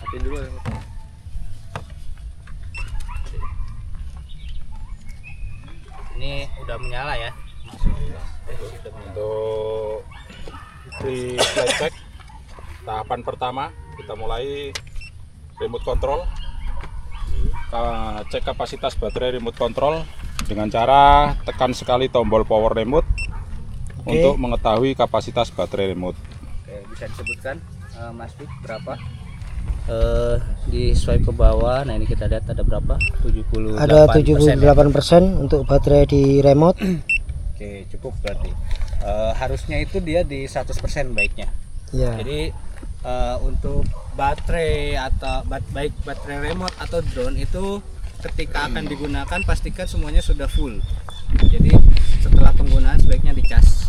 matiin dulu ya. Ini udah menyala ya. Untuk di flight check tahapan pertama kita mulai remote control. Kita cek kapasitas baterai remote control dengan cara tekan sekali tombol power remote untuk mengetahui kapasitas baterai remote. Oke, bisa disebutkan Mas Pik berapa? Di swipe ke bawah. Nah, ini kita lihat ada berapa? 78%. Ada 78% untuk baterai di remote. Oke, cukup berarti. Harusnya itu dia di 100% baiknya. Ya. Jadi untuk baterai atau baik baterai remote atau drone itu ketika akan digunakan pastikan semuanya sudah full. Jadi setelah penggunaan sebaiknya dicas.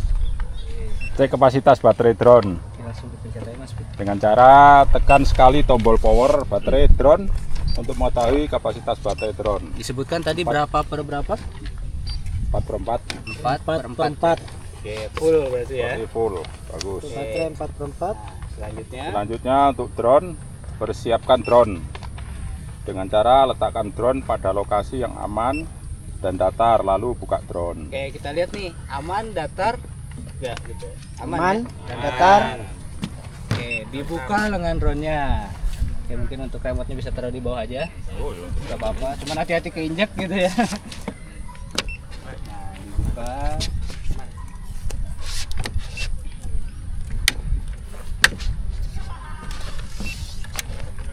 Cek kapasitas baterai drone Langsung dipencet aja Mas Pik. dengan cara tekan sekali tombol power baterai drone untuk mengetahui kapasitas baterai drone. Disebutkan tadi berapa per berapa? 4/4. 4/4. Oke, full berarti ya. Berarti full, bagus. Baterai 4/4. Selanjutnya Selanjutnya untuk drone, persiapkan drone dengan cara letakkan drone pada lokasi yang aman dan datar, lalu buka drone. oke, kita lihat nih, aman, datar, enggak gitu. Aman, ya? dan datar. Oke, dibuka lengan drone-nya. Oke, mungkin untuk remote-nya bisa taruh di bawah aja. Enggak apa-apa, cuman hati-hati keinjak gitu ya. Nah, dibuka.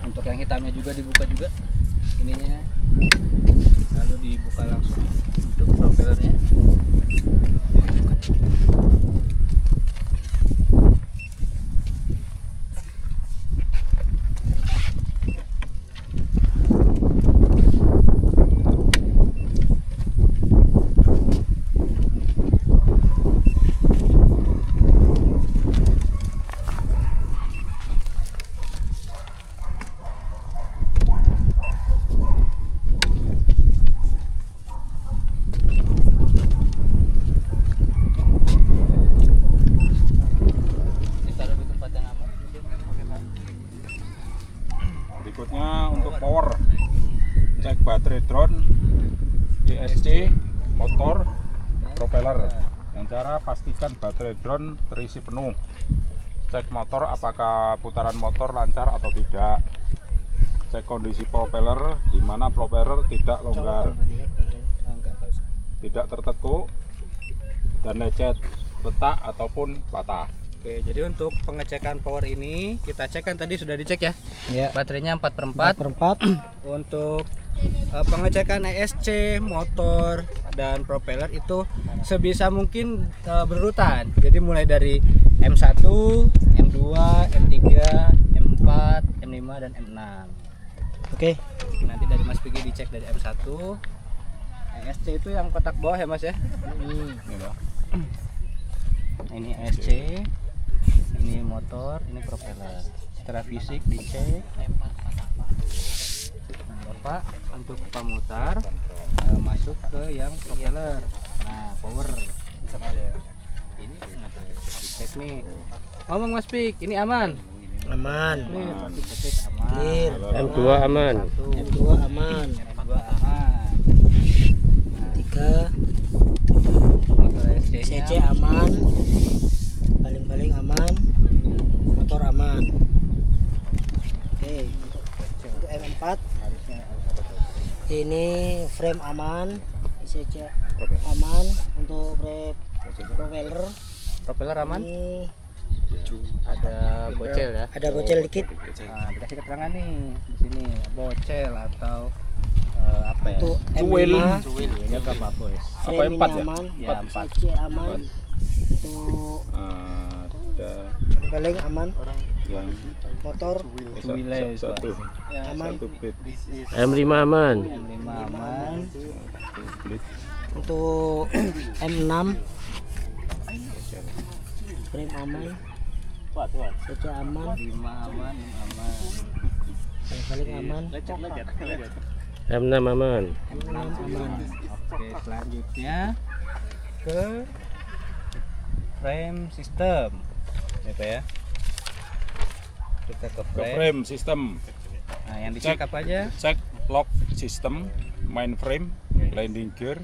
Untuk yang hitamnya juga dibuka juga ininya, lalu dibuka langsung untuk propellernya. Berikutnya untuk power, cek baterai drone, ESC, motor, propeller. Yang cara pastikan baterai drone terisi penuh. Cek motor apakah putaran motor lancar atau tidak. Cek kondisi propeller, di mana propeller tidak longgar, tidak tertekuk, dan lecet, retak ataupun patah. Oke, jadi untuk pengecekan power ini kita cek kan tadi sudah dicek ya. Ya. Baterainya 4/4. 4/4. Untuk pengecekan ESC, motor dan propeller itu sebisa mungkin berurutan. Jadi mulai dari M1, M2, M3, M4, M5 dan M6. Oke. Nanti dari Mas Pigi dicek dari M1. ESC itu yang kotak bawah ya Mas ya. Nah, ini ESC, ini motor, ini propeller. Secara fisik dicek. Nah, Bapak untuk pemutar masuk ke yang propeller. Nah, power. Ini dicek nih. Ngomong Mas Pik, ini aman. Aman. Nih, dicek aman. Clear. M2 aman. M2 aman. M2 aman. 3 Motor ESC-nya CC aman. Paling aman. Motor aman. Oke. Untuk M4 ini frame aman. CC aman. Untuk propeller propeller aman. ini Ada bocel ya. ada bocel dikit. Nah, dikasih keterangan nih di sini bocel atau apa ya? Untuk Cuil. M5 Cuilnya berapa bos? frame ini 4 ya? aman. Ya 4. CC aman. Untuk Ada paling aman. yang Motor Cuilnya satu aman. bit. M5 aman. M5 aman. Blit. Untuk M6 frame aman. CC aman. 5 aman, 6 aman. Paling aman. M6 aman. M6 aman. Oke, selanjutnya ke frame system. Ya Pak ya. kita ke ke frame. frame sistem. Nah, yang dicek apa aja? Cek lock system, mainframe, landing gear,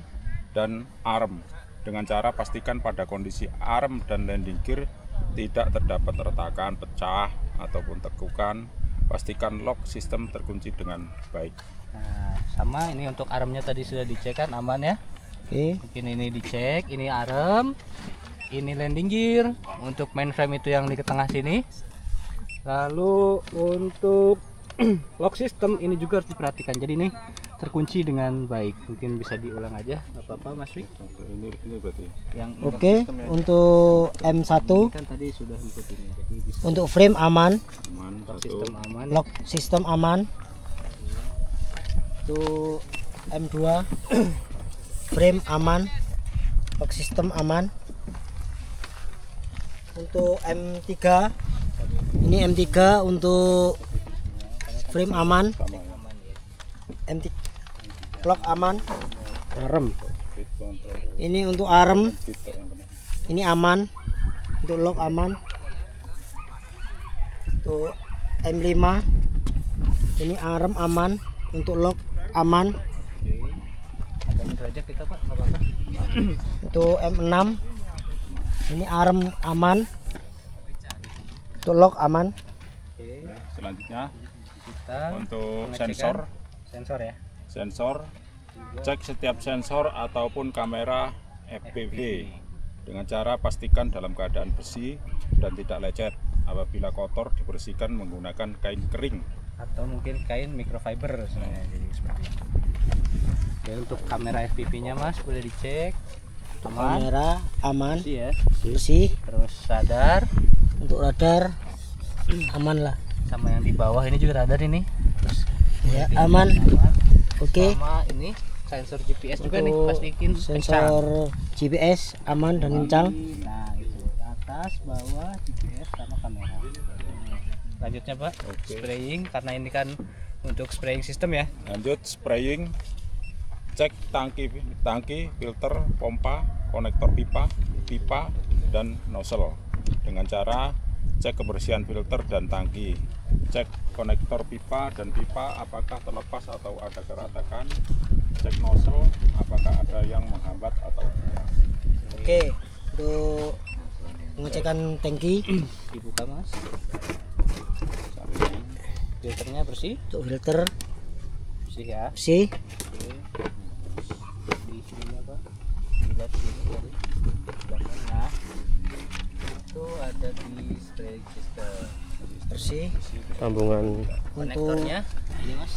dan arm. Dengan cara pastikan pada kondisi arm dan landing gear tidak terdapat retakan, pecah, ataupun tekukan. Pastikan lock system terkunci dengan baik. Nah, sama ini untuk armnya tadi sudah dicek kan, aman ya. Oke. Mungkin ini dicek, ini arm, ini landing gear. Untuk mainframe itu yang di tengah sini. Lalu untuk lock system ini juga harus diperhatikan. Jadi ini terkunci dengan baik. Mungkin bisa diulang aja, nggak apa-apa Mas Wi. Ini berarti. Yang Oke, untuk M1 kan tadi sudah ikut ini. Jadi bisa untuk frame aman, Aman, lock satu. system aman. lock system aman. Untuk M2 frame aman, lock system aman. Untuk M3 ini M3 untuk frame aman, M3 lock aman. Arem. Ini untuk arm ini aman, untuk lock aman. Untuk M5 ini arm aman, untuk lock aman. Ada derajat kita Pak, nggak apa-apa. Untuk M6 ini arm aman, untuk lock aman. Oke, Selanjutnya kita untuk pengecekan sensor ya. sensor, cek setiap sensor ataupun kamera FPV dengan cara pastikan dalam keadaan bersih dan tidak lecet. Apabila kotor dibersihkan menggunakan kain kering. Atau mungkin kain microfiber sebenarnya, jadi seperti itu. Oke, untuk kamera FPV-nya Mas boleh dicek. Aman. Kamera aman, Bersih ya. bersih. Terus radar Untuk radar aman lah, sama yang di bawah ini juga radar ini. Terus ya aman. Oke. sama ini sensor GPS juga nih, Untuk pastiin kencang. sensor GPS aman dan kencang. Nah, itu atas, bawah, GPS sama kamera. Lanjutnya Pak, spraying karena ini kan untuk spraying system ya. Lanjut spraying, cek tangki, filter, pompa, konektor pipa, dan nozzle. Dengan cara cek kebersihan filter dan tangki, cek konektor pipa dan pipa apakah terlepas atau ada keretakan, cek nozzle apakah ada yang menghambat atau tidak. Oke, untuk pengecekan tangki, Dibuka Mas. Filternya bersih, untuk filter bersih ya. bersih. Oke. Di sini apa? Dilihat sini tadi. Nah, itu ada di spraying system. Bersih. Sambungan Untuk Konektornya ini Mas.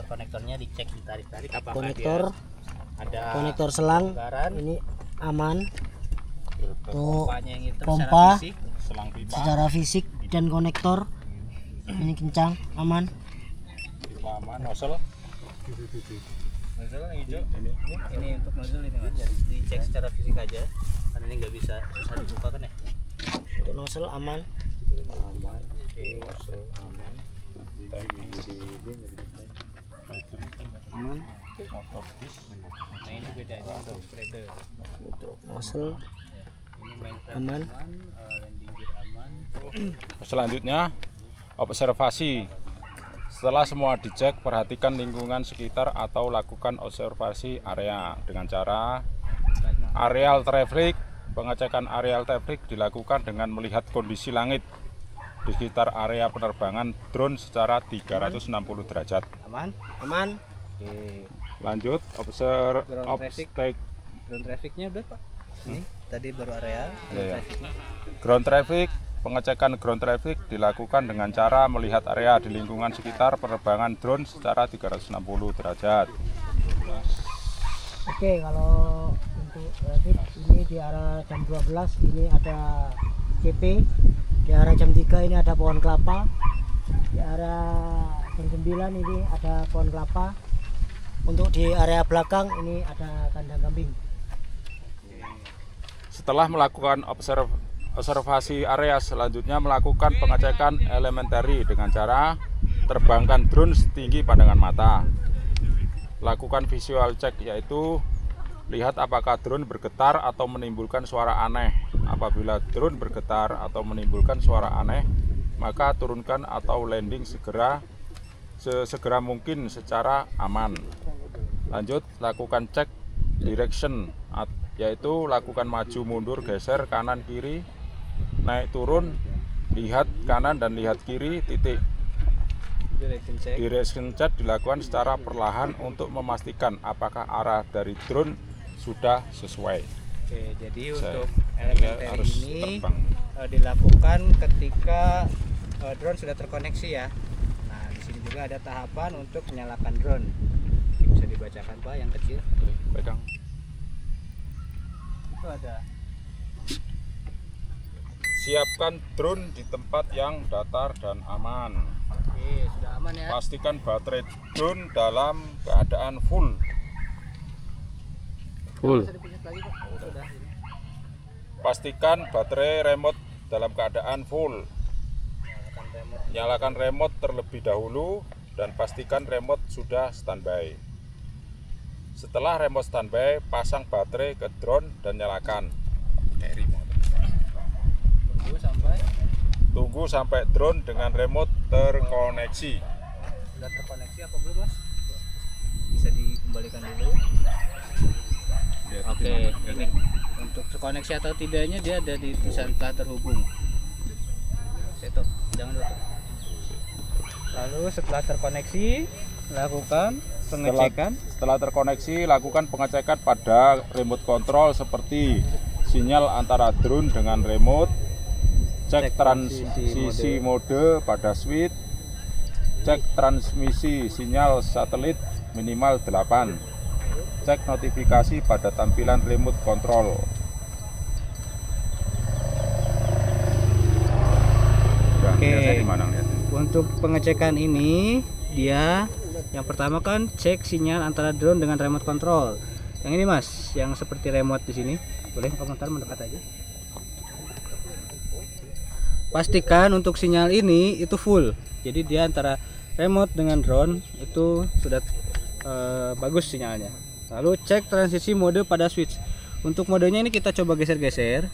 Konektornya dicek, ditarik-tarik apakah konektor, dia ada konektor selang pelanggaran. ini aman. Untuk Pompanya yang hitam pompa. secara fisik. Selang pipa, secara fisik dan konektor ini kencang, aman. pipa aman, nozzle Nozzle yang hijau ini untuk nozzle ini Mas. Jadi dicek secara fisik aja karena ini nggak bisa susah dibuka kan ya. Untuk nozzle aman. Oke, nozzle aman. Aman. Nah ini bedanya untuk spreader. Nozzle Ini main aman. landing gear aman. Selanjutnya observasi. Setelah semua dicek, perhatikan lingkungan sekitar atau lakukan observasi area dengan cara aerial traffic. Pengecekan aerial traffic dilakukan dengan melihat kondisi langit di sekitar area penerbangan drone secara 360 derajat. Aman. Aman. Oke. Lanjut Ground trafficnya udah Pak. Ini tadi baru area. Iya, iya. Ground traffic. Pengecekan ground traffic dilakukan dengan cara melihat area di lingkungan sekitar penerbangan drone secara 360 derajat. Oke, kalau untuk traffic ini di arah jam 12 ini ada CP, di arah jam 3 ini ada pohon kelapa, di arah jam 9 ini ada pohon kelapa, untuk di area belakang ini ada kandang kambing. Setelah melakukan observasi area, selanjutnya melakukan pengecekan elementary dengan cara terbangkan drone setinggi pandangan mata. Lakukan visual check, yaitu lihat apakah drone bergetar atau menimbulkan suara aneh. Apabila drone bergetar atau menimbulkan suara aneh, maka turunkan atau landing sesegera mungkin secara aman. Lanjut, lakukan cek direction, yaitu lakukan maju mundur, geser kanan kiri, naik turun, lihat kanan dan lihat kiri, titik. Direction check dilakukan secara perlahan untuk memastikan apakah arah dari drone sudah sesuai. Oke, jadi untuk elementer harus ini terbang. Dilakukan ketika drone sudah terkoneksi ya. Nah, di sini juga ada tahapan untuk menyalakan drone. Bisa dibacakan Pak yang kecil. Pegang. Itu ada. Siapkan drone di tempat yang datar dan aman. Oke, sudah aman ya. Pastikan baterai drone dalam keadaan full. Bisa dipunyat lagi Pak. Sudah. Pastikan baterai remote dalam keadaan full. Nyalakan remote terlebih dahulu dan pastikan remote sudah standby. Setelah remote standby, pasang baterai ke drone dan nyalakan. Tunggu sampai drone dengan remote terkoneksi. Sudah terkoneksi apa belum Mas? Bisa dikembalikan dulu. Oke, ini untuk terkoneksi atau tidaknya dia ada di tulisan telah terhubung. Seto, jangan tutup. Lalu setelah terkoneksi, lakukan pengecekan. Setelah terkoneksi, lakukan pengecekan pada remote control seperti sinyal antara drone dengan remote, cek transmisi mode pada switch, cek transmisi sinyal satelit minimal 8, cek notifikasi pada tampilan remote control. Oke, untuk pengecekan ini dia yang pertama kan cek sinyal antara drone dengan remote control. Yang ini Mas, yang seperti remote di sini. Boleh komentar mendekat aja. Pastikan untuk sinyal ini itu full. Jadi dia antara remote dengan drone itu sudah bagus sinyalnya. Lalu cek transisi mode pada switch. Untuk modenya ini kita coba geser-geser.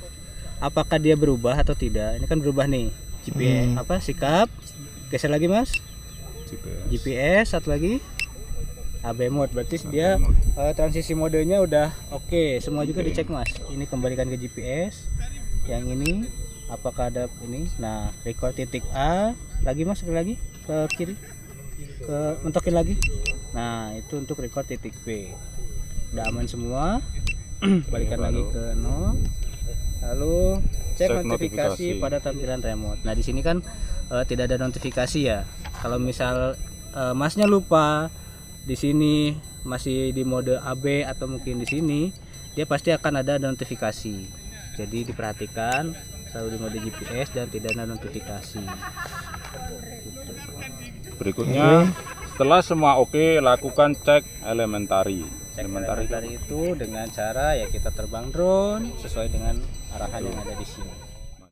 Apakah dia berubah atau tidak? Ini kan berubah nih. GPS sikap. Geser lagi Mas. GPS satu lagi. AB mode, berarti dia transisi modenya udah oke. Semua juga dicek Mas. Ini kembalikan ke GPS. Yang ini apakah ada ini? Nah, record titik A lagi Mas, sekali lagi ke kiri. Mentokin lagi. Nah, itu untuk record titik B. Udah aman semua. Balikan lagi ke 0. Lalu cek notifikasi pada tampilan remote. Nah, di sini kan tidak ada notifikasi ya. Kalau misal Masnya lupa di sini masih di mode AB atau mungkin di sini, dia pasti akan ada notifikasi. Jadi diperhatikan selalu di mode GPS dan tidak ada notifikasi. Berikutnya, setelah semua oke, lakukan cek elementary. Cek elementary itu dengan cara ya kita terbang drone sesuai dengan arahan yang ada di sini.